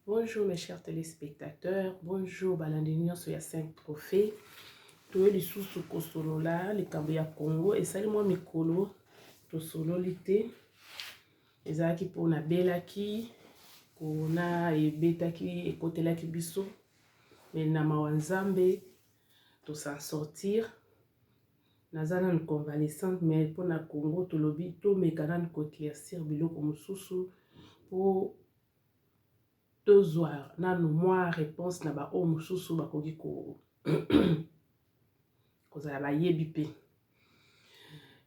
Bonjour mes chers téléspectateurs, bonjour balandinion sur ya 5 trophées. Tout les sous kosolo là, les Cambia Congo et salut moi mikolo to solo lité. Ezaki pour na belaki kona e betaki e kotelaki biso mais na mawanzambe to s'en sortir. Nazana une convalescente mais pour na Congo to lobi to mekanan ko éclaircir biloko mususu pour tozwa nanu mwa réponse na ba o mususu bakoki ko kozala bayebi pe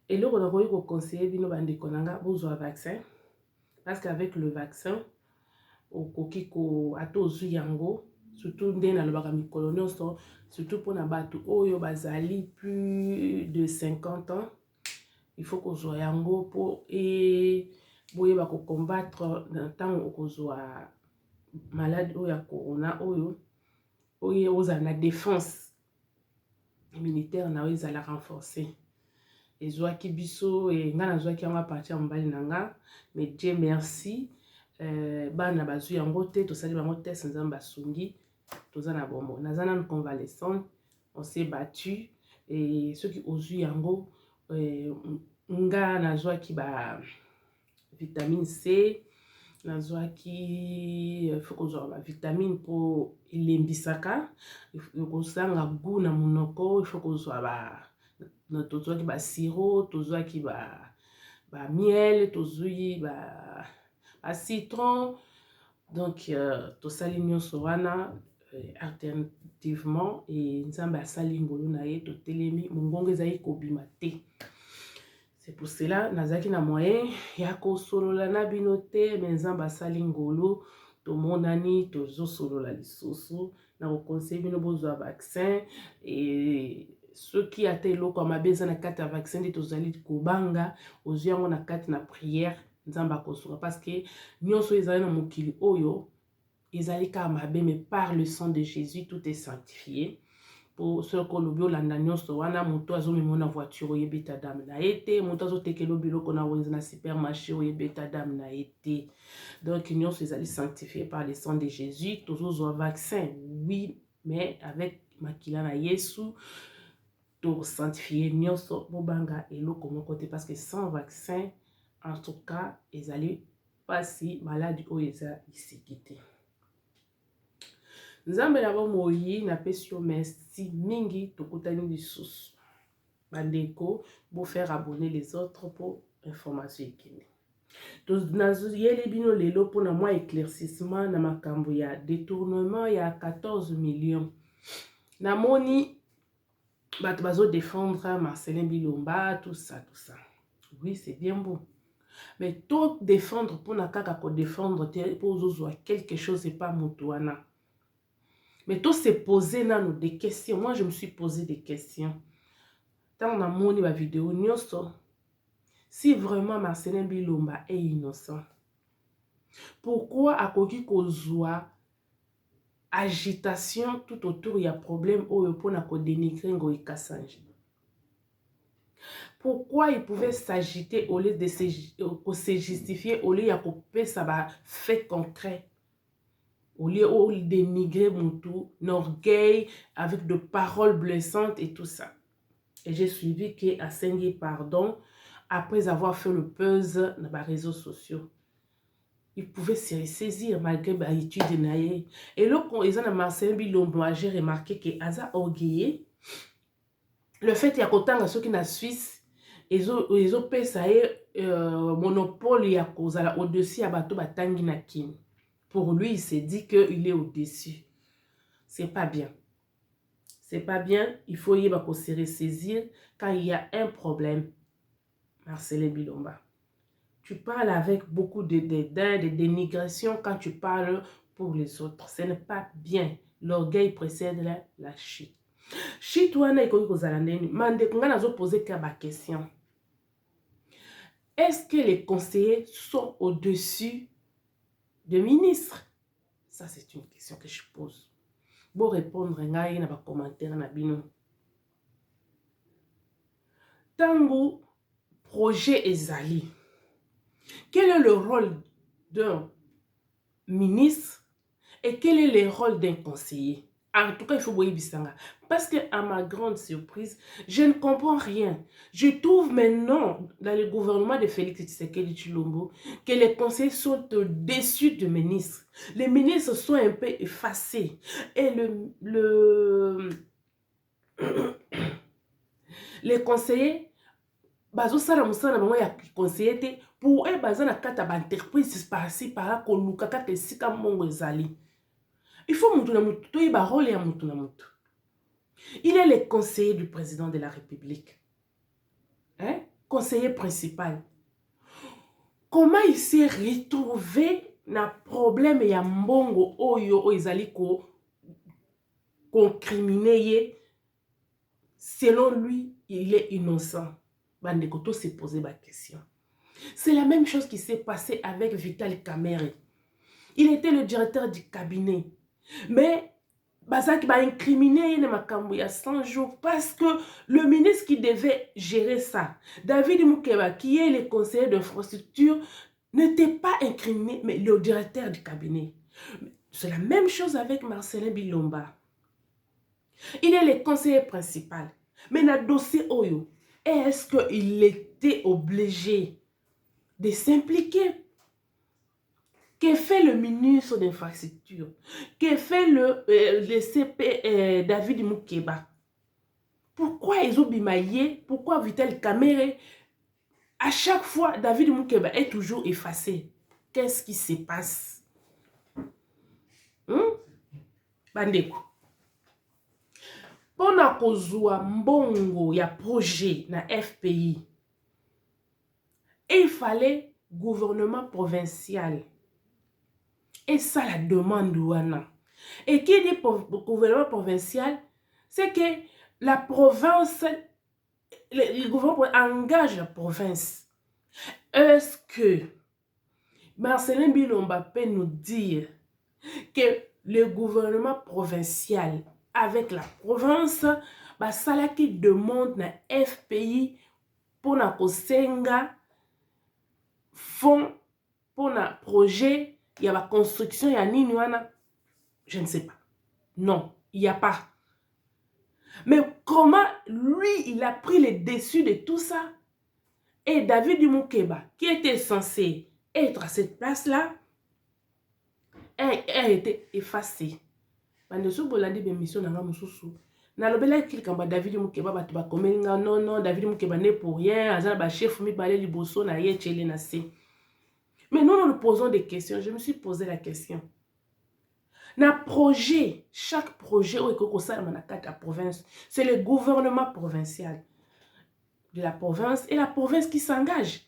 eloko nakoki ko conseiller bino bandeko nanga bozwa vaccin parce qu'avec le vaccin okoki ko ato ozwi yango surtout nde nalobaka mikolo nyonso surtout mpona bato oyo bazali plus de 50 ans il faut kozwa yango po boyeba ko combattre na ntango okozwa malade oyo ya corona oyo ozala na défense immunitaire na oyo ezala renforcée ezwaki biso nga nazwaki yango apartir ya mobali na nga mais Dieu merci bana bazwi yango te tosali bango test nzambe asungi toza na bombo naza nanu convalescent on s'est battu et soki ozwi yango nga nazwaki ba vitamine C nazwaki faut kozwa ba vitamine po elembisaka kozanga goût na munoko il faut kozwa tozwaki ba sirop tozwaki ba miel tozwi ba citron donc tosali nyonso wana alternativement et nzambe asali ngolu na ye totelemi mongongo ezali kobima te. C'est pour cela nazaki na moyen ya kosolola na bino te mais nzambe asali ngolu tomonani tozosolola lisusu na koconseille bino bozwa vaccin et soki ata eloko ya mabe eza na kati ya vaccin nde tozali kobanga ozwi yango na kati na prière nzambe akosunga parce que nyonso ezali na mokili oyo ezali kaka mabe mais par le sang de Jésus tout est sanctifié. Pour ceux qui ont olanda nyonso wana moto azomema na voiture oyebi ta dame na ye te moto azotekela biloko na wenze na supermarché oyebi ta dame na ye te donc nyonso ezali sanctifié par le sang de Jésus tozozwa vaccin oui mais avec makila na Yesu to sanctifié nyonso bobanga eloko moko te parce que sans vaccin en tout cas ezali pasi maladie oyo eza isiki te. Nzambe na bomoyi na pesi yo merci mingi tokutani lisusu bandeko bo faire abonner les autres pour information ekende nazuyeli bino lelo mpona mwa éclaircissement na makambo ya détournement ya 14 millions namoni bato bazo défendre Marcelin Bilomba tout ça oui c'est bien beau mais tout défendre mpona kaka ko défendre te po ozozwa quelque chose et pas moto wana. Mais tout se poser nano des questions. Moi, je me suis posé des questions. Tant on a monté ma vidéo, si vraiment Marcelin Bilomba est innocent, pourquoi à Koki Kozwa agitation tout autour il y a problème au pour na ko dénigrer Ngoï Kassanji? Pourquoi il pouvait s'agiter au lieu de se justifier, au lieu de couper ça fait concret? Au lieu de dénigrer Moutou, l'orgueil avec de paroles blessantes et tout ça. Et j'ai suivi qu'il a saigné pardon après avoir fait le buzz dans les réseaux sociaux. Il pouvait se ressaisir malgré l'étude de Naye. Et là, quand ils ont Marcelin Bilomba, j'ai remarqué qu'il a orgueillé. Le fait qu'il y a autant de ceux qui sont en Suisse, ils ont payé ça monopole au-dessus de Bato Batangi Nakin. Pour lui, il s'est dit qu'il est au-dessus. C'est pas bien. C'est pas bien. Il faut se ressaisir quand il y a un problème. Marcelin Bilomba. Tu parles avec beaucoup de dédain, de dénigration quand tu parles pour les autres. Ce n'est pas bien. L'orgueil précède la chute. Chute, poser une question. Est-ce que les conseillers sont au-dessus de ministre? Ça, c'est une question que je pose. Bon répondre ngai na ba commentaire na bino. Tango projet ezali. Quel est le rôle d'un ministre Et quel est le rôle d'un conseiller? En tout cas, il faut voir Bissanga. Parce que, à ma grande surprise, je ne comprends rien. Je trouve maintenant, dans le gouvernement de Félix Tshisekedi Tshilombo, que les conseillers sont au-dessus des ministres. Les ministres sont un peu effacés. Et les conseillers, bazo sala musala bango ya conseiller te pour eux baza na kata ba entreprise par-ci par-là koluka kata esika mongo ezali. Il faut mutu na mutu toyeba rôle ya mutu na mutu. Il est le conseiller du président de la République. Hein? Conseiller principal. Comment il s'est retrouvé na problème ya mbongo oyo ezali ko criminel? Selon lui, il est innocent. Bandekoto s'est posé ma question. C'est la même chose qui s'est passé avec Vital Kamerhe. Il était le directeur du cabinet. Mais Bazaki va incriminer il y a 100 jours parce que le ministre qui devait gérer ça, David Moukeba, qui est le conseiller d'infrastructure, n'était pas incriminé, mais le directeur du cabinet. C'est la même chose avec Marcelin Bilomba. Il est le conseiller principal. Mais dans le dossier Oyo, est-ce qu'il était obligé de s'impliquer? Que fait le ministre d'infrastructure? Que fait le CP David Moukeba? Pourquoi ils ont bimaillé? Pourquoi Vital Kamerhe? À chaque fois, David Moukeba est toujours effacé. Qu'est-ce qui se passe? Bandeko. Pona kozua mbongo ya projet na FPI, il fallait gouvernement provincial. Et ça la demande ouana. Et qui dit gouvernement provincial, c'est que la province, le gouvernement engage la province. Est-ce que Marcelin Bilomba peut nous dire que le gouvernement provincial avec la province, ça qui demande na FPI pour na kosenga fonds pour na projet, il y a la construction, il y a nini wana, je ne sais pas. Non, il n'y a pas. Mais comment lui, il a pris le dessus de tout ça? Et David Moukeba, qui était censé être à cette place-là, a été effacé. David Moukeba non, David Moukeba n'est pour rien, chef na mais nous nous posons des questions. Je me suis posé la question. Na projet, chaque projet où la province, c'est le gouvernement provincial de la province et la province qui s'engage.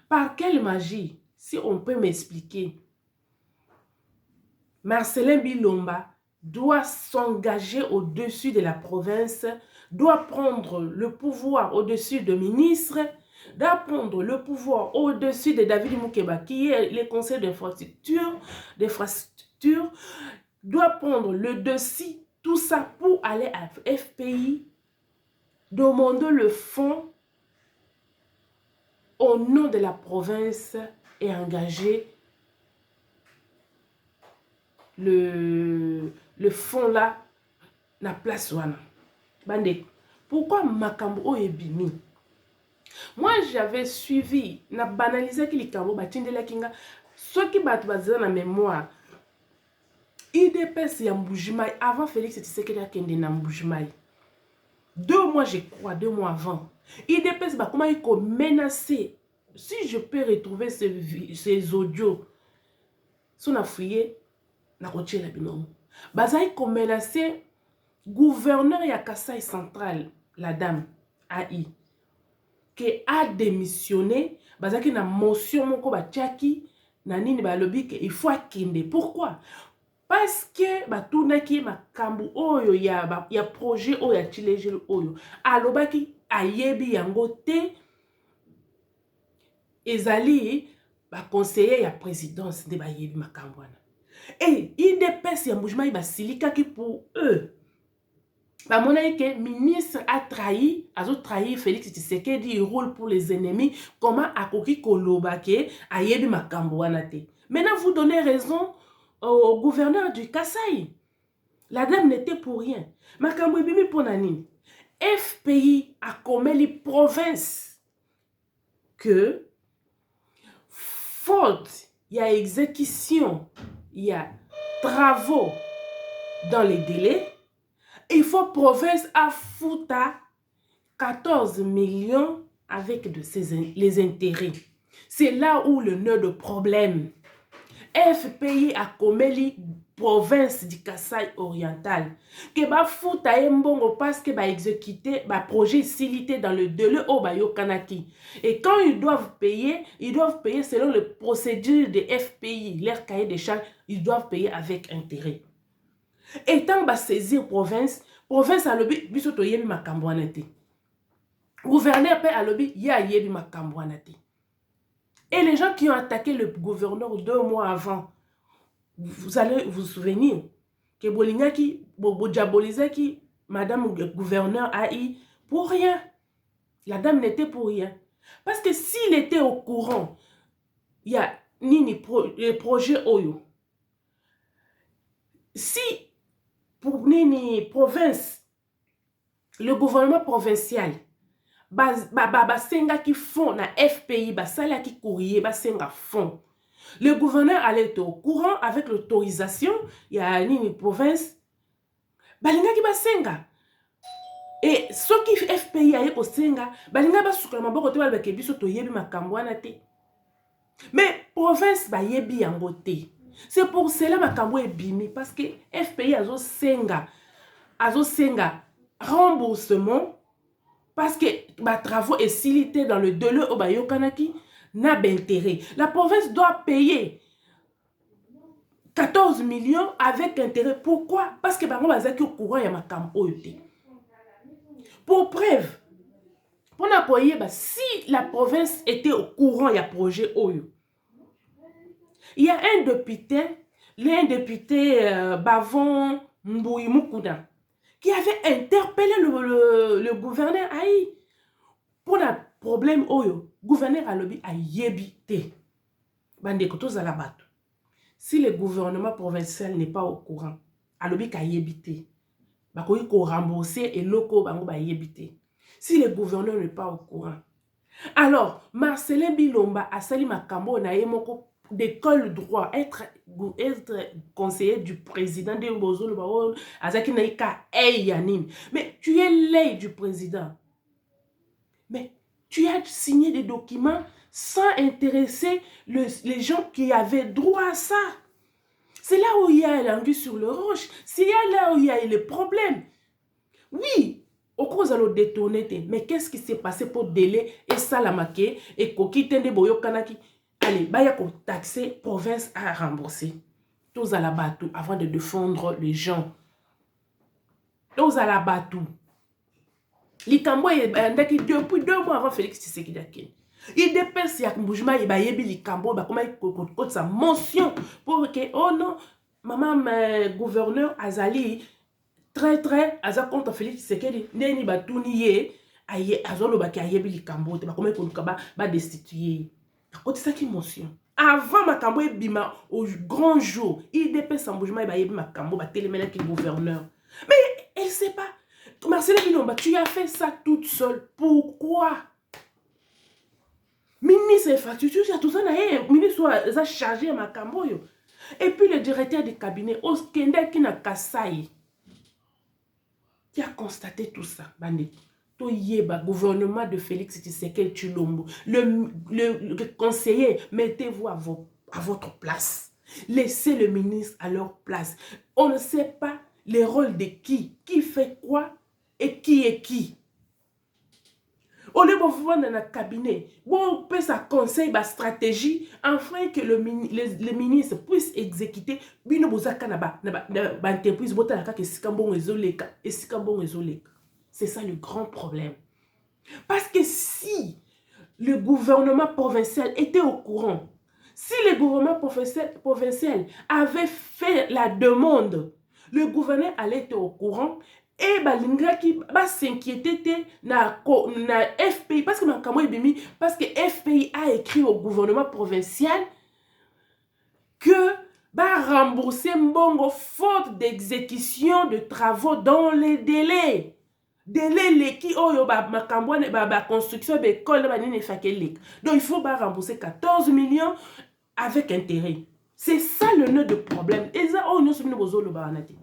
Par quelle magie, si on peut m'expliquer, Marcelin Bilomba doit s'engager au-dessus de la province, doit prendre le pouvoir au-dessus de ministres, doit prendre le pouvoir au-dessus de David Moukeba, qui est le conseil d'infrastructure, doit prendre le dessus, tout ça pour aller à FPI, demander le fonds au nom de la province et engager le fonds là, la place wana. Bande, pourquoi makambo ebimi? Moi, j'avais suivi, na banalisé ki likambo batindela kinga, ceux qui battent na mémoire. IDPS ya Mbujimai, avant Félix Tshisekedi akende na Mbujimai. 2 mois, je crois, 2 mois avant. IDPS, comment il a menacé. Si je peux retrouver ces audios, si on a fouillé, na rotier la binom. Bazaï ko menacé gouverneur ya Kasai central, la dame AI, qui a démissionné, bazaki na motion moko batiaki na nini ba lobi que il faut akende. Pourquoi? Parce que batunaki makambu oyo ya projet oyo ya chilejelo oyo alobaki ayebi yango te ezali ba conseiller ya présidence de bayebi makambu wana. Et IDPS ya Mbujimai basilikaki pour eux. Bah, mon que ministre a trahi Félix Tshisekedi, il roule pour les ennemis. Comment Akoki Kolobake a yebi makambo wana te. Maintenant, vous donnez raison au gouverneur du Kasaï. La dame n'était pour rien. Makambo ebimi ponani. FPI a commis les provinces que faute, il y a exécution, il y a travaux dans les délais, il faut province à fouta 14 millions avec les intérêts. C'est là où le nœud de problème. FPI a commis les province du Kasaï oriental. Que ba fouta mbongo parce que ba exécuter ba projet silité dans le délai au bayo kanaki. Et quand ils doivent payer selon les procédures des FPI, leur cahier des charges, ils doivent payer avec intérêt. Et tant ba saisir province a lobi biso to yebi makambo wana te. Gouverneur pe a lobi ya yebi makambo wana te. Et les gens qui ont attaqué le gouverneur 2 mois avant, vous allez vous souvenir que Bolingaki, Diabolisaki, madame gouverneur AI, pour rien. La dame n'était pour rien. Parce que s'il était au courant, il y a les projets Oyo. Si pour Nini province, le gouvernement provincial, senga qui font na FPI, sala qui courrier, senga fond. Le gouverneur allait être au courant avec l'autorisation. Il y a une province. Balinga ki basenga. Et ce qui FPI aye ko senga, balinga ba sukala maboko te balbeke biso to yebi makambo wana te. Mais province ba yebi yango te. C'est pour cela makambo ebimi parce que FPI azo senga remboursement parce que ba travaux et silité dans le délai au bayo kanaki n'a d'intérêt. La province doit payer 14 millions avec intérêt. Pourquoi? Parce que bango bazaki au courant ya makambo oyote. Pour preuve, pour n'appuyer, si la province était au courant ya projet oyo, il y a un député Bavon Mbouyi Mukuna qui avait interpellé le gouverneur Aïe pour un problème oyo. Gouverneur Alobi a yébité. Bande koto zalabato. Si le gouvernement provincial n'est pas au courant, Alobi ka yébité. Bakoyi ko rembourser et loko bango ba yébité. Si le gouverneur n'est pas au courant. Alors, Marcelin Bilomba a sali makambo na yemoko d'école droit, être conseiller du président de Mbozolo Baon, Azaki Naika Eyanim. Mais tu es l'œil du président. Mais tu as signé des documents sans intéresser les gens qui avaient droit à ça. C'est là où il y a l'anguille sur le roche. C'est là où il y a les problèmes. Oui, au cause de le détourner. Mais qu'est-ce qui s'est passé pour délai et salamake et koki tende boyo kanaki? Allez, baya ko taxer province à rembourser. Tous à la batou avant de défendre les gens. Tous à la batou. Likambo depuis 2 mois avant Félix Tshisekedi. Il dépense ya Mboujima et bayebi likambo ba comment il sa mention pour que oh non maman gouverneur Azali très aza contre Félix Tshisekedi neni batuni ye aye azolo ba ki ayebi likambo te ba comment il ba destituer. Côté ça qui mention. Avant makambo e bima au grand jour, il dépense en Mboujima et bayebi makambo ba télémena qui gouverneur. Mais elle sait pas. Marcelin Bilomba, tu as fait ça toute seule. Pourquoi? Ministre infrastructure, tout ça, ministre a chargé ma camboyo. Et puis le directeur du cabinet, Oskende qui n'a Kasaï, qui a constaté tout ça. Le gouvernement de Félix Tshisekedi Tshilombo, le conseiller, mettez-vous à votre place. Laissez le ministre à leur place. On ne sait pas les rôles de qui fait quoi et qui est qui. Au lieu de vous dans le cabinet, on peut sa conseil, sa stratégie, afin que le ministre puisse exécuter. C'est ça le grand problème. Parce que si le gouvernement provincial était au courant, si le gouvernement provincial avait fait la demande, le gouverneur allait être au courant et balinga qui va s'inquiéter na FPI parce que FPI a écrit au gouvernement provincial que va rembourser mbongo faute d'exécution de travaux dans les délais. Délai leki oyo ba construction d'école ba nini fakelek. Donc il faut rembourser 14 millions avec intérêt. C'est ça le nœud de problème. Et ça on nous bozolo ba anati.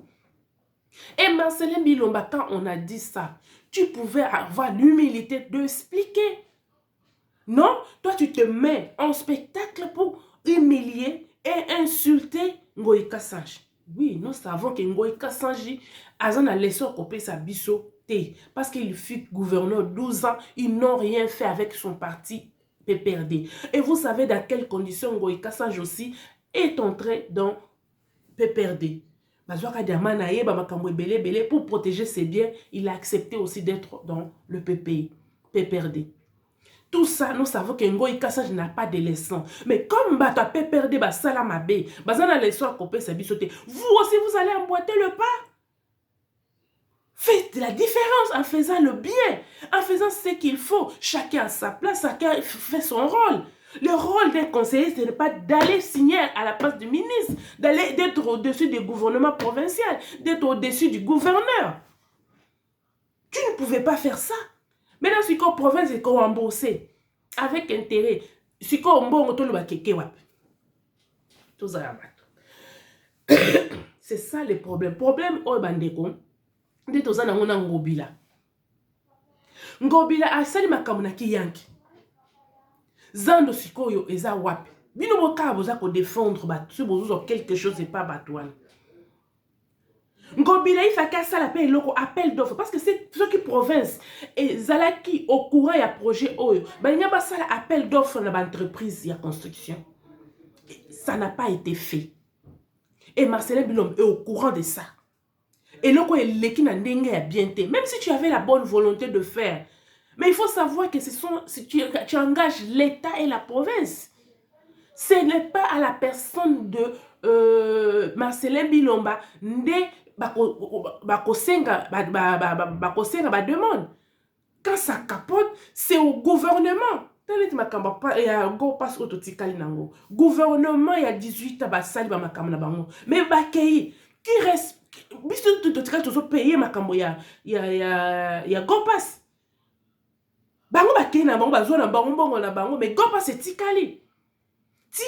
Et Marcelin Bilomba, quand on a dit ça, tu pouvais avoir l'humilité d'expliquer. Non, toi tu te mets en spectacle pour humilier et insulter Ngoï Kassange. Oui, nous savons que Ngoï Kassange a un leçon copé sa biso. Parce qu'il fut gouverneur 12 ans, ils n'ont rien fait avec son parti PPRD. Et vous savez dans quelles conditions Ngoï Kassange aussi est entré dans PPRD. Pour protéger ses biens, il a accepté aussi d'être dans le PPRD. Tout ça, nous savons que Ngoï Kassange n'a pas de leçon. Mais comme Bata PPRD, Salamabe, vous aussi vous allez emboîter le pas. Faites la différence en faisant le bien, en faisant ce qu'il faut. Chacun à sa place, chacun fait son rôle. Le rôle d'un conseiller, ce n'est pas d'aller signer à la place du ministre, d'être au-dessus du gouvernement provincial, d'être au-dessus du gouverneur. Tu ne pouvais pas faire ça. Maintenant, si la province est remboursée avec intérêt, si c'est ça le problème. Problème au bandeko. Ndé toza nango na Ngobila. Ngobila asali makambo na kiyanki. Zando sikoyo eza wapi. Bino boka boza ko défendre batu bozo quelque chose et pas batouane. Ngobila il faut qu'à ça l'appel loko appel d'offre parce que c'est ce qui province et zalaki au courant ya projet oyo. Ba nya ba ça appel d'offre na ba entreprise ya construction. Ça n'a pas été fait. Et Marcelin Bilomba est au courant de ça. Et là, même si tu avais la bonne volonté de faire, mais il faut savoir que si tu engages l'État et la province. Ce n'est pas à la personne de Marcelin Bilomba de demande. Quand ça capote, c'est au gouvernement. Gouvernement, il y a 18 ans, mais qui reste. Tu payer ma cambo ya Gopas. Bango bakei na bango bazwa na bango mbongo na bango mais Gopas c'est tikali. Ti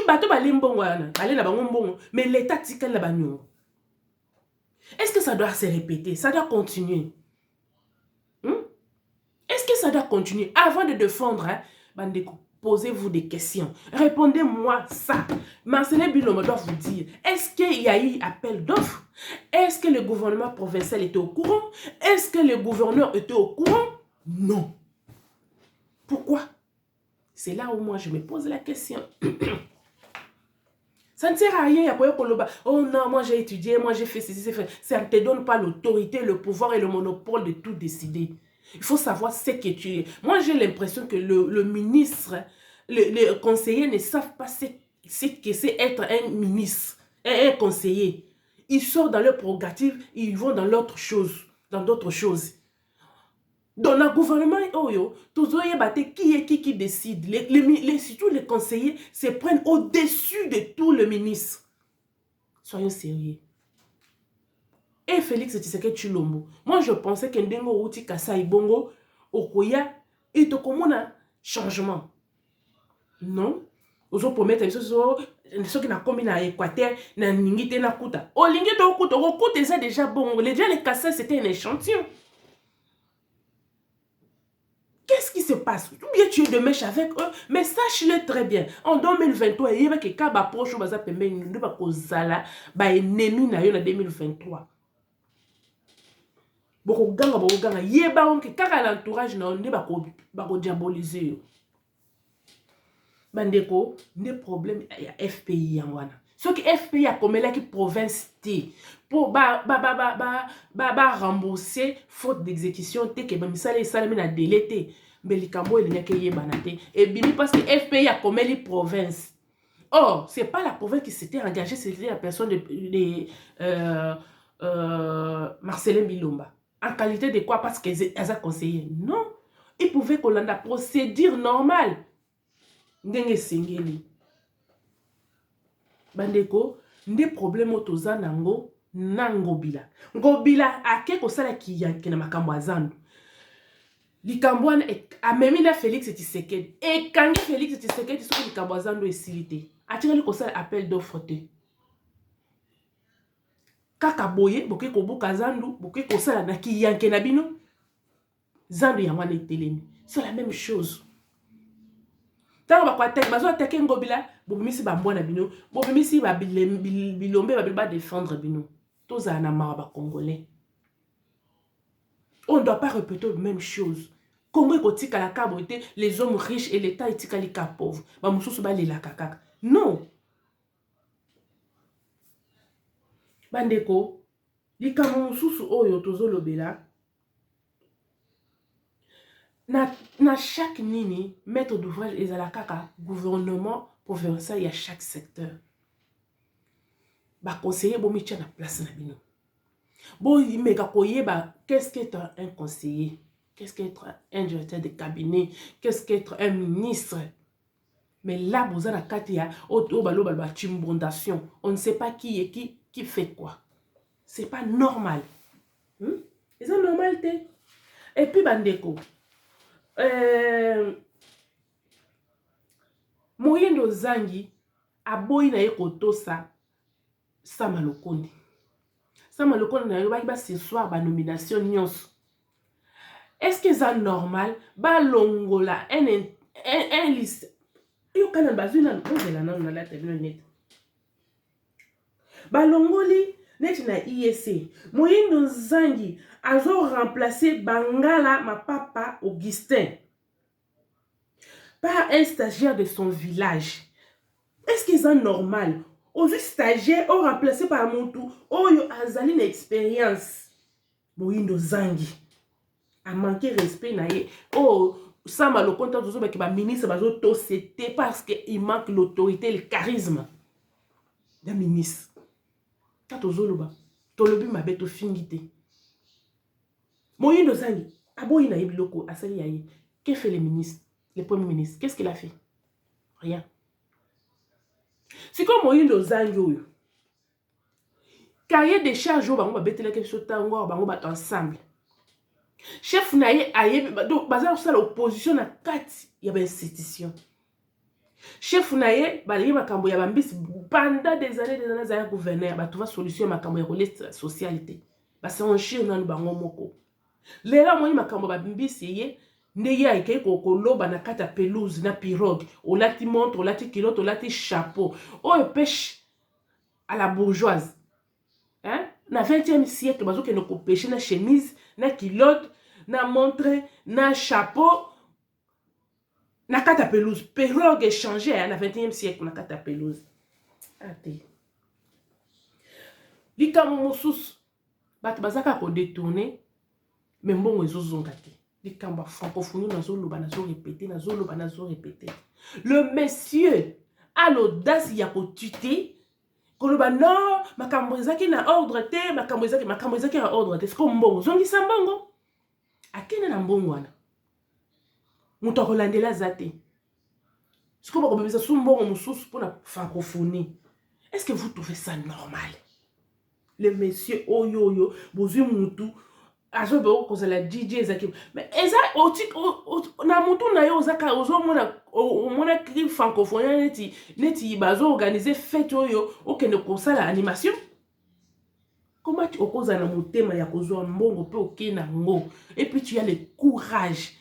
bato bale mbongo wana, bale na bango mbongo mais l'état tikali na banyo. Est-ce que ça doit se répéter? Ça doit continuer. Est-ce que ça doit continuer? Avant de défendre, bandeko, posez-vous des questions. Répondez-moi ça. Marcelin Bilomba doit vous dire, est-ce qu'il y a eu appel d'offres? Est-ce que le gouvernement provincial était au courant? Est-ce que le gouverneur était au courant? Non. Pourquoi? C'est là où moi je me pose la question. Ça ne sert à rien. Oh non, moi j'ai étudié, moi j'ai fait ceci, ça ne te donne pas l'autorité, le pouvoir et le monopole de tout décider. Il faut savoir ce que tu es. Moi, j'ai l'impression que le ministre, les conseillers ne savent pas ce que c'est être un ministre, un conseiller. Ils sortent dans leur prérogative, ils vont dans l'autre chose, dans d'autres choses. Dans le gouvernement, qui décide. Surtout les conseillers se prennent au-dessus de tout le ministre. Soyons sérieux. Et Félix Tshisekedi Tshilombo. Moi, je pensais que Ndengo Uti Kasa Ibongo, Okoya, et Tokomona, changement. Non. Ozo promettre ceux qui n'ont commis na Équateur, na Ningite na Kuta. Oh, Lingite au Kuta, au Kuta, c'est déjà bon. Les Kasa, c'était un échantillon. Qu'est-ce qui se passe? Ou bien tu es de mèche avec eux, mais sache-le très bien. En 2023, il y a des cas proches où il y a des ennemis en 2023. Bokoganga yeba onke kaka l'entourage na onde bako diaboliser. Bandeko, ne problème ya FPI yangwana. Ce qui FPI a comme là qui province T pour rembourser faute d'exécution T que misale salami na délai mais likambo il n'y a que yebana T et bimi parce que FPI a comme les provinces. Or, c'est pas la province qui s'était engagée, c'était la personne de Marcelin Bilomba. En qualité de quoi? Parce qu'elles ont conseillé. Non. Ils pouvaient qu'on ait la procédure normale. Ndenge sengeli. Bandeko, nde problème otoza nango na Ngobila. Ngobila ake kosala kiyanke na makambo azandu. Likambo wana amemi na Félix Tshisekedi. Ekangi Félix Tshisekedi soki likambo azandu esili te. Atikali kosala appel d'offre te. Kaka boye boke kobuka zandu, boke kosala na kiyanke na bino. Zandu yango wana etelemi. C'est la même chose. Tango bakwateke bazo ateke Ngobila, bobimisi bambwana bino, bobimisi ba bilombe ba défendre bino. Toza na mawa ba congolais. On ne doit pas répéter la même chose. Congo ekotika la kabote, les hommes riches et l'État etika li ka pauvre. Ba mususu ba lela kakaka. Non. Bandeko, likambo mususu oyo tozolobela. Na chaque nini, maître d'ouvrage et la kaka gouvernement provincial, il y a chaque secteur. Ba conseiller bo mitia na place na bino. Bon, qu'est-ce qu'être un conseiller? Qu'est-ce qu'être un directeur de cabinet? Qu'est-ce qu'être un ministre? Mais là, vous avez la chimbondation. On ne sait pas qui est qui fait quoi. C'est pas normal. C'est normal. Et puis, Bandeko. Moyendo Zangi, aboyi na yekoto sa Sama Lokondi. Sama Lokondi na yoba ba ce soir ba nomination nyonso. Est-ce que c'est normal ba longola un liste yo kana bazuna nkozela na la télé net. Ba longoli net na IEC. Moyendo Zangi azo remplacer Bangala Mapapa Augustin par un stagiaire de son village. Est-ce que c'est normal? Aux stagiaires ont remplacé par Montou, Oyo Azali l'expérience. Moyindo Zangi a manqué respect na ye. Oh, Sama le compte de qui va ministre bazo to c'était parce que il manque l'autorité, le charisme d'un ministre. Quand ozoloba, tolobi mabeto fingite. Moyindo Zangi, aboyi na yebiloko asali yaye. Que fait le ministre, le premier ministre? Qu'est-ce qu'il a fait? Rien. C'est comme Moyindo Zangi. Cahier des charges, on va bettre quelque chose on va ensemble. Chef naye aye donc bazar ça l'opposition na kati ya ba institution. Chef naye bali makambo ya bambisi pendant des années za gouverneur ba trouver solution makambo ya relais socialité. Ba se enchir na bango moko. Lela moyi makambo ba bambisi ye ndeye ayike kokoloba na kata pelouse na pirogue, olati montre, olati kilote, olati chapeau. Oyo pêche à la bourgeoise. Hein? Na 20e siècle, bazo ke no ko pêcher na chemise, na kilote, na montre, na chapeau, na kata pelouse. Pirogue échangé na 21e siècle na kata pelouse. Ate. Likamo mosusu bato bazaka ko détourner mais mbongo ezozonga te. Likamba francophonie nazo répéter. Le monsieur a l'audace ya ko tuter koloba non makambo ezaki na ordre te makambo ezaki na ordre te siko mbongo zongisa mbongo akene na mbongo wana muto akolandela zate siko bakobebisa su mbongo mususu mpona francophonie. Est-ce que vous trouvez ça normal? Le monsieur oyo bozwi mutu azo be kozala DJ ezaki mais eza na mutu na yo ozaka ozomona cri francophonie neti bazo organiser fête oyo okende kosala animation. Comment tu okoza na motema ya kozwa mbongo pe okena ngo et puis tu as le courage.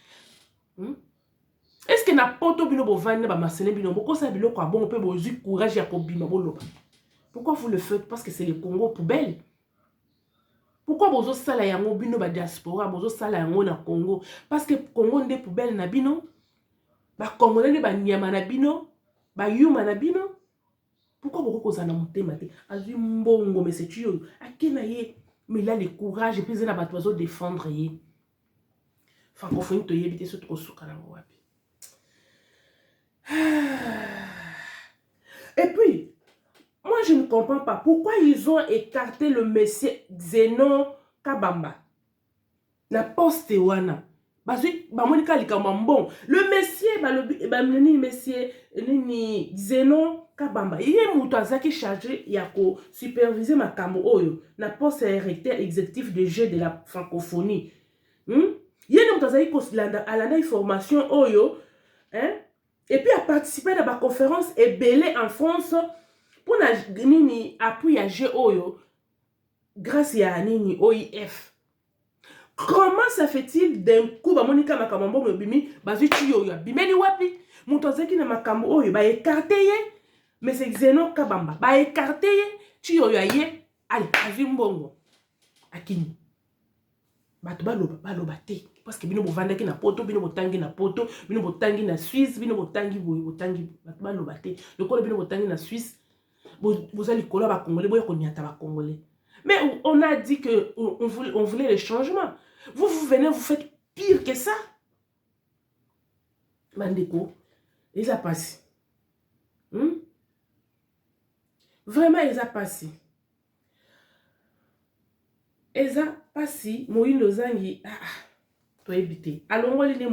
Est-ce que na poto bino bovani ba masene bino bokosa biloko abongo pe bozwi courage ya kobima boloba? Pourquoi vous le faites? Parce que c'est le Congo poubelle. Pourquoi bozo sala yango bino ba diaspora bozo sala yango na Congo? Parce que Congo nde poubelle na bino. Ba Congolais ba nyama na bino, ba yuma na bino. Pourquoi boko kozana motema te? Azui mbongo mais c'est tu akena ye mais il a le courage et puis na bato bazo défendre ye. Francophonie to yebite so trop sukana wapi. Et puis moi, je ne comprends pas pourquoi ils ont écarté le monsieur Zenon Kabamba. Na poste wana. Le monsieur, monsieur Zenon Kabamba. Il y a un qui chargé de superviser ma Oyo, na poste recteur exécutif de jeu de la francophonie. Il y a un qui formation Oyo, hein? Et puis à participer à la conférence et belé en France pour nini appui à jeu Oyo grâce à nini OIF. Comment ça fait-il d'un coup ba monika makambo mo bimi bazu chiyo bimeli wapi mutozeki na makambo oyo ba écarté ye mais c'est Zeno Kabamba ba écarté ye chiyo ye allez azu mbongo akini bato baloba te parce que bino bovandaki na poto bino botangi na poto bino botangi na Suisse bino botangi botangi bato baloba te lokolo bino botangi na Suisse bozali kolo ba congolais boya konyata ba congolais. Mais on a dit que on voulait le changement. Vous venez, vous faites pire que ça. Mandeko, ils ont passé. Vraiment, ils ont passé. Ils ont passé. Moïse Lozangi, tu évité. Alors, on va aller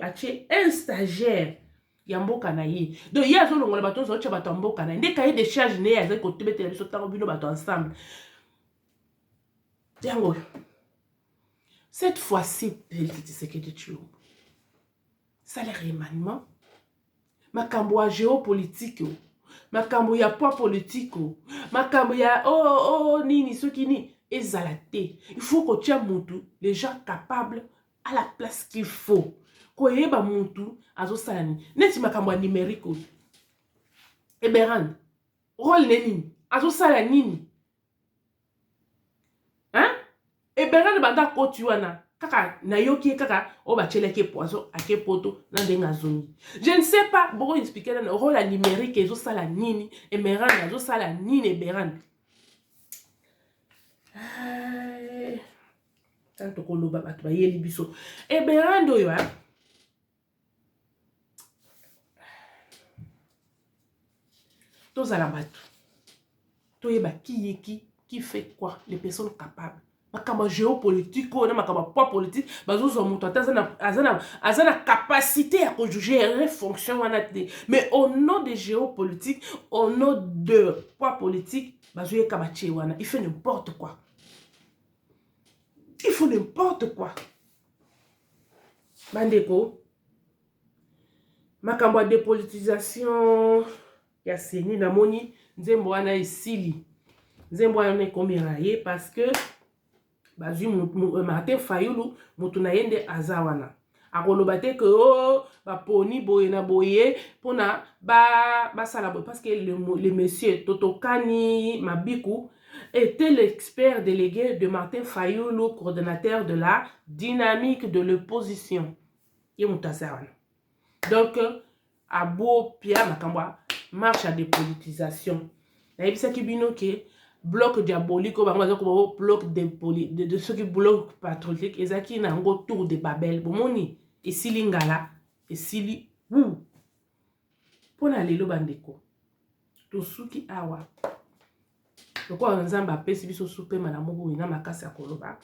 acheter un stagiaire. Yamboka na ye. Donc, il y a un longo bateau, ça va tomboka na. Des cahiers de charge, né, avec côté de télévision, tant que bateau ensemble. Tiens, cette fois-ci, c'est que tu salaire remaniement, makambo ya géopolitique, makambo ya poids politique, makambo ya nini soki ni ezalate. Il faut que tu aies mutu, les gens capables à la place qu'il faut. Ko yeba mutu azo salani. Neti makambo ya numérique. Eberan, rôle nini, azo salani. Hein? Eberan banda kotuana. Kaka na yoki kaka oba chele ke poisson ake poto na denga zoni. Je ne sais pas beaucoup expliquer le rôle numérique et ça la nini et meran na ça la nini et beran. Tanto ko loba bat ba yeli biso. E beran do yo ha. To za la batu. To yeba qui fait quoi, les personnes capables. Makama géopolitique ou makama pas politique bazozo muto azana capacité à juger les fonctions mais au nom de géopolitique au nom de poids politique bazoye kabache wana il fait n'importe quoi, il faut n'importe quoi. Bandeko makamba dépolitisation ya seni na moni nzembo wana esili nzembo wana komiraye parce que Bazu Martin Fayulu mutuna yende azawana akoloba te que ba poni boye na boye pona ba sala boye parce que le monsieur Totokani Mabiku était l'expert délégué de Martin Fayulu, coordonnateur de la dynamique de l'opposition. Donc abo pia makamba marche à dépolitisation. Na yebisa kibino ke bloc diabolique bloc de ceux qui bloc patriotique ezaki na ngo tour de Babel bomoni esili ngala esili pona lelo bandeko to suki awa toko nzamba pesi biso supe mana moko ina makasi akoloba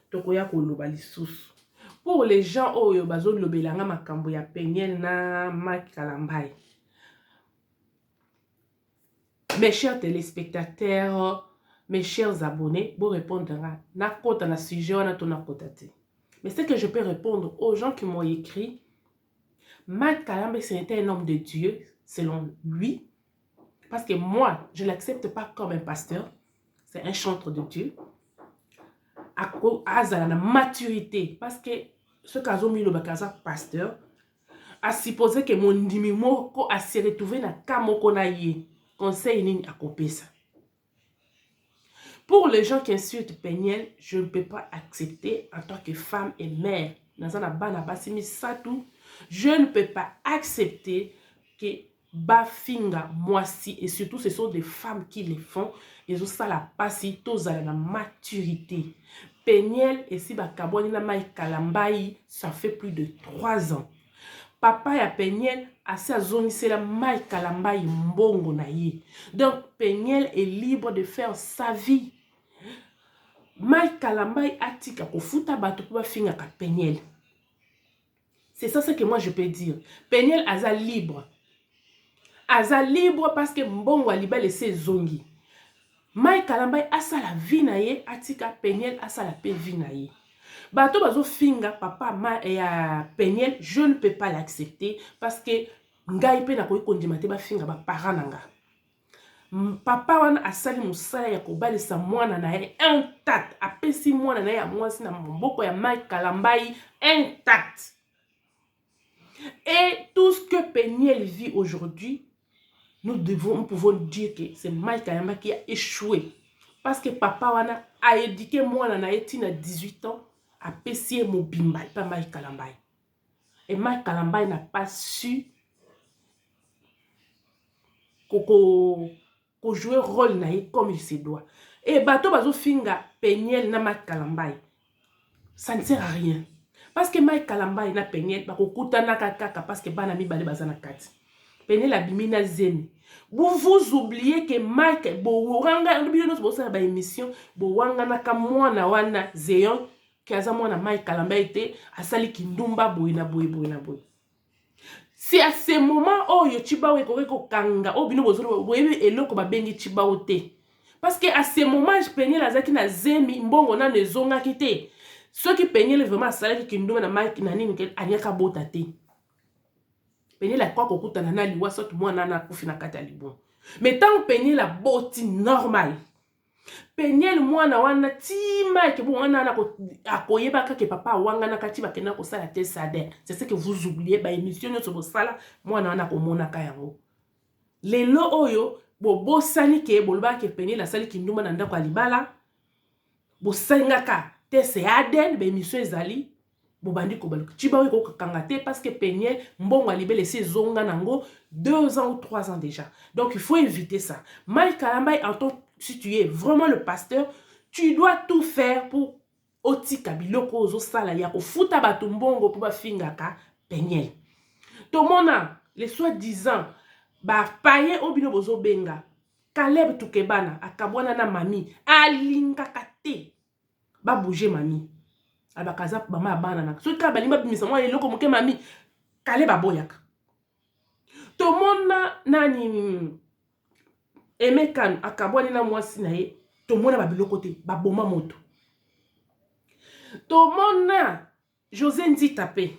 toko ya koloba lisusu pour les gens oyo bazo lobelanga makambo ya Peniel na Mike Kalambai. Mes chers téléspectateurs, mes chers abonnés, vous répondrez na kota na sujet wana to na kota te. Mais ce que je peux répondre aux gens qui m'ont écrit, Mike Kalambai c'était un homme de Dieu selon lui, parce que moi je l'accepte pas comme un pasteur, c'est un chantre de Dieu. À la maturité, parce que ce cas où le bakaza pasteur a supposé que mon dimimo a se retrouvé na kamoko na ye. Conseil nini à couper ça. Pour les gens qui insultent Peniel, je ne peux pas accepter en tant que femme et mère. Je ne peux pas accepter que Bafinga, Moisi, et surtout ce sont des femmes qui les font, ils ont ça la passi, tous à la maturité. Peniel et si Bakaboni na Mike Kalambai, ça fait plus de 3 ans. Papa ya Peniel assez azoni c'est la Mike Kalambai mbongo na ye. Donc Peniel est libre de faire sa vie. Mike Kalambai atika ko futa bato pour finga ka Peniel. C'est ça ce que moi je peux dire. Peniel aza libre. aza libre parce que mbongo alibala ese zongi. Mike Kalambai asala vie na ye, atika Peniel asala pe vie na ye. Bato bazo finga papa ya Peniel, je ne peux pas l'accepter parce que ngai pe na koyi kondima te ba finga ba parents nanga. Papa wana asali musala ya kobalisa mwana na ye intact, apesi mwana na ye ya mwasi na maboko ya Mike Kalambai intact. Et tout ce que Peniel vit aujourd'hui, nous pouvons dire que c'est Mike Kalambai qui a échoué. Parce que papa wana a éduqué mwana na ye tina 18 ans, a pessié mobimba, pas Mike Kalambai. Et Mike Kalambai n'a pas su jouer rôle na ye comme il se doit. Et bato bazo finga Peniel na Mike Kalambai, ça ne sert à rien. Parce que Mike Kalambai na Peniel bako kutana kaka parce que bana mibale bazana kati. Peniel abimina zemi. Vous oubliez que Mike Bowanga ba émission Bowanga naka mwana wana Zeyon ki aza mwana Mike Kalambai te asali kindumba boina boy. Si à ce moment oh yo chiba we ko kanga o bino bozolo boyebi eloko ba bengi chiba te. Parce que à ce moment je Peniel azaki na zemi mbongo na nezonga kite. Ceux qui Peniel vraiment asali kindumba na Mike na nini ke anyaka bota te. Peniel a quoi kokuta na liwa soki mwana na kufi na kata libon. Mais tant Peniel a boti normal. Peniel mwana wana tima ke mwana na akoyeba ka ke papa wanga na kati bakena ko sala te sade. C'est ce que vous oubliez ba émission nyoso bo sala mwana wana ko mona ka yango. Lelo oyo bo sani ke bolba ke Peniel asali kinduma na ndako alibala. Bo senga ka te se aden ba émission ezali. Bobandi ko baluka chiba we ko kangate parce que Peniel mbongo alibele se zonga nango 2 ans ou 3 ans déjà. Donc il faut éviter ça. Mike Kalambai, si tu es vraiment le pasteur, tu dois tout faire pour otika biloko ozo sala ya ko futa batu mbongo pour ba fingaka Peniel. Tomona les soi-disant ba paye obino bozo benga Caleb Tukebana akabwana na mami alinga kate ba bouger mami. Abakaza mama abana na so ka balimba bimisa mwa eloko moke mami kale baboyaka to mona nani Emekan akabwani na mwasi na ye to mona babiloko te baboma moto to mona José Nzitape.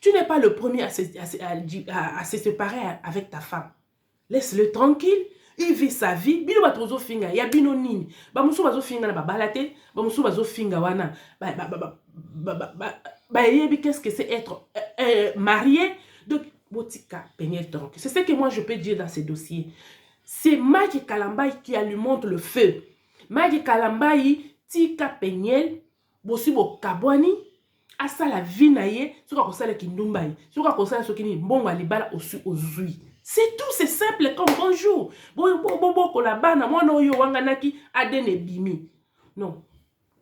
Tu n'es pas le premier à se séparer avec ta femme. Laisse-le tranquille. Il vit sa vie. Bino batozo finga. Ya bino nini. Ba musu bazo finga na babalate. Ba musu bazo finga wana. Qu'est-ce que c'est être marié? Donc, botika Peniel Tonk. C'est ce que moi je peux dire dans ces dossiers. C'est Mike Kalambai qui lui montre le feu. Mike Kalambai, tika Peniel, bosi bo kabwani. Asa la vie na ye. Soka kosala kindumbai. Soka kosala sokini mbongo alibala osu ozui. C'est tout, c'est simple comme bonjour. Non.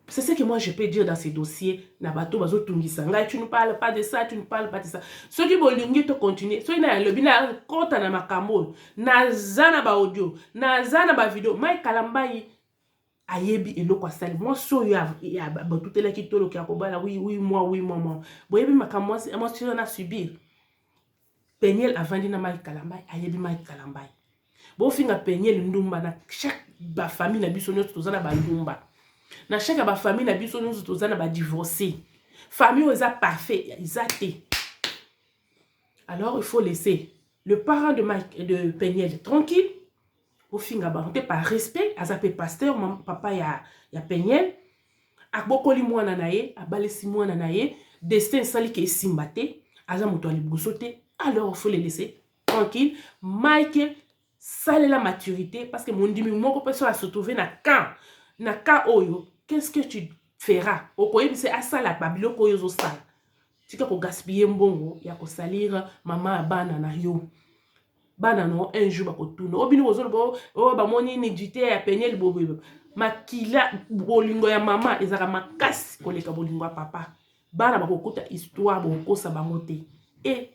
C'est ce que moi je peux dire dans ces dossiers. Tu ne parles pas de ça, tu ne parles pas de ça. Ceux qui veulent te continuer, ceux qui n'ont le bina kota na makambo, na zana ba audio, na zana ba vidéo, Mike Kalambai ayebi eloko asali. Moi so ya tout est qui tolo ki akobala oui moi. Boyebi makambo moi si on a subir. Peniel avandi na Mike Kalambai, ayebi Mike Kalambai. Bo finga Peniel ndumba na chaque ba famille na biso nyonso tozana ba ndumba. Na chaque ba famille na biso nyonso tozana ba divorcé. Famille oza parfait, izate. Alors il faut laisser le parent de Peniel tranquille. Bo finga ba par respect, azape pasteur papa ya Peniel. Akbokoli mwana na ye, abalesi mwana na ye, destin sali ke simbate, aza moto ali bosote. Alors, il faut les laisser tranquille. Mike, ça est la maturité. Parce que mon dimi, mon copain va se trouver dans le cas oyo. Qu'est-ce que tu feras? Au coin, c'est à ça la babilo koyo zo sal. Tu peux gaspiller mbongo, ya ko salir maman bana na yo. Bana no un jour ba ko tuno. Obino ozo bo ba moni ni dité ya Peniel bobo. Makila bolingo ya mama ezaka makasi koleka bolingo ya papa. Bana ba ko kuta histoire bo ko sa bango te. Et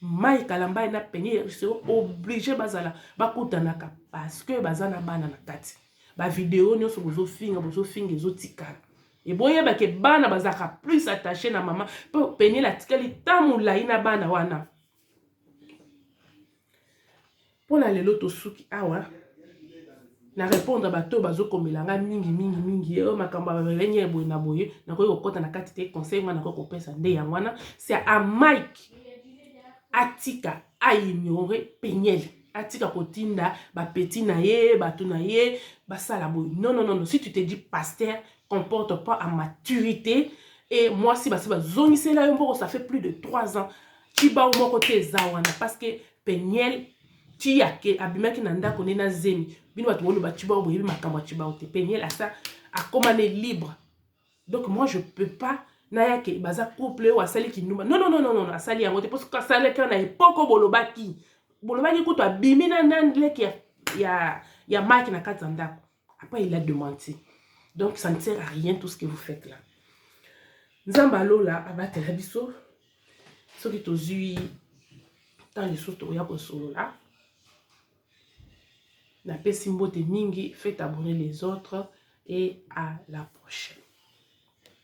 Mike Kalambai na Peniel seront obligés bazala bakutanaka parce que bazana bana na kati ba vidéo nyoso bozo finga ezotikala et boye ba ke bana bazaka plus attaché na maman pour Peniel atikali tamula ina bana wana Pour la lelo to suki awa na répondre bato bazo komelanga mingi o makamba babenye boye na boye na koyi kokota na kati te conseil ngana ko kopesa nde yangwana c'est à Mike atika a ignorer Peniel atika kotinda ba petit na ye bato na ye basala boye non si tu te dis pasteur comporte pas en maturité et moi si basi bazongisela yo mboko ça fait plus de 3 ans tiba au moko te zawana parce que Peniel ti yake abimaki na ndako ne na zemi bino bato bolo bachiba boyebi makambo chiba ote Peniel asa akomane libre donc moi je peux pas na yake baza couple ou asali kinuma non asali yango te parce que asali ka na epoko bolobaki kuto abimi na ndleki ya Mike na kati ndako après il a demandé donc ça ne sert à rien tout ce que vous faites là nzamba lola abatela biso soki tozui tant les sources ya ko solo là. La paix Simbote Mingi, faites abonner les autres et à la prochaine.